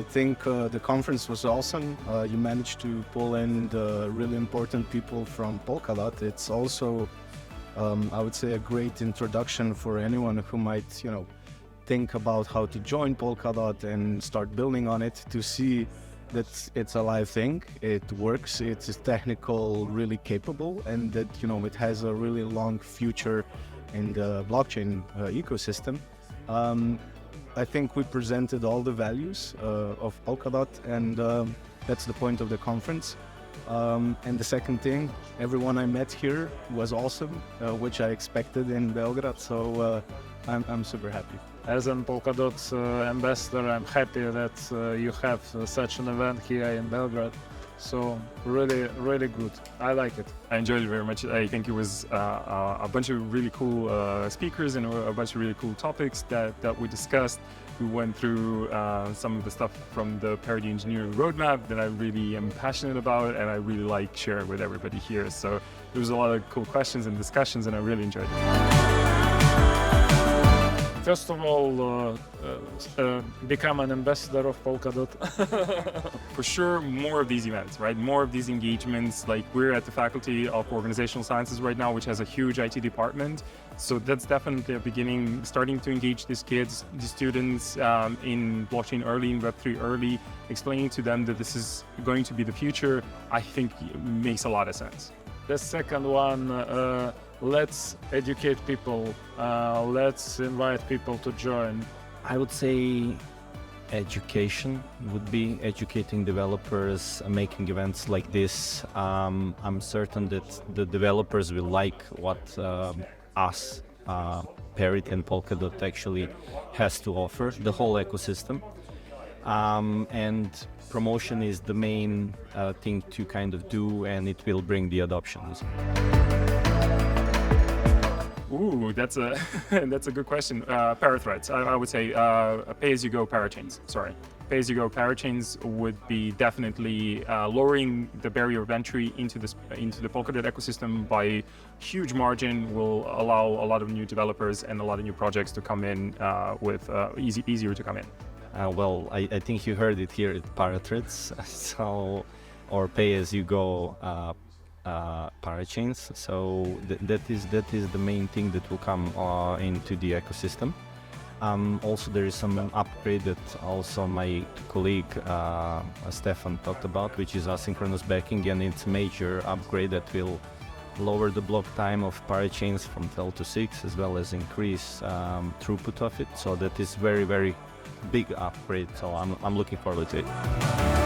think the conference was awesome. You managed to pull in the really important people from Polkadot. It's also, I would say, a great introduction for anyone who might, think about how to join Polkadot and start building on it, to see that it's a live thing, it works, it's technical, really capable, and that, it has a really long future in the blockchain ecosystem. I think we presented all the values of Polkadot, and that's the point of the conference. And the second thing, everyone I met here was awesome, which I expected in Belgrade, so I'm super happy. As an Polkadot ambassador, I'm happy that you have such an event here in Belgrade. So really, really good. I like it. I enjoyed it very much. I think it was a bunch of really cool speakers and a bunch of really cool topics that we discussed. We went through some of the stuff from the parity engineering roadmap that I really am passionate about, and I really like sharing with everybody here. So there was a lot of cool questions and discussions, and I really enjoyed it. First of all, become an ambassador of Polkadot. For sure, more of these events, right? More of these engagements. Like, we're at the Faculty of Organizational Sciences right now, which has a huge IT department. So that's definitely a beginning, starting to engage these kids, these students in blockchain early, in Web3 early, explaining to them that this is going to be the future, I think makes a lot of sense. The second one, let's educate people, let's invite people to join. I would say education would be educating developers, making events like this. I'm certain that the developers will like what us, Parity and Polkadot actually has to offer, the whole ecosystem. And promotion is the main thing to kind of do, and it will bring the adoptions. Ooh, that's a that's a good question. Parathreads, I would say pay-as-you-go parachains. Sorry, pay-as-you-go parachains would be definitely lowering the barrier of entry into the Polkadot ecosystem by huge margin. Will allow a lot of new developers and a lot of new projects to come in with easier to come in. Well, I think you heard it here at Parathreads, so, or pay-as-you-go parachains. So that is the main thing that will come into the ecosystem. Also, there is some upgrade that also my colleague Stefan talked about, which is asynchronous backing, and it's a major upgrade that will lower the block time of parachains from 12 to 6, as well as increase throughput of it. So that is very, very big upgrade. So I'm looking forward to it.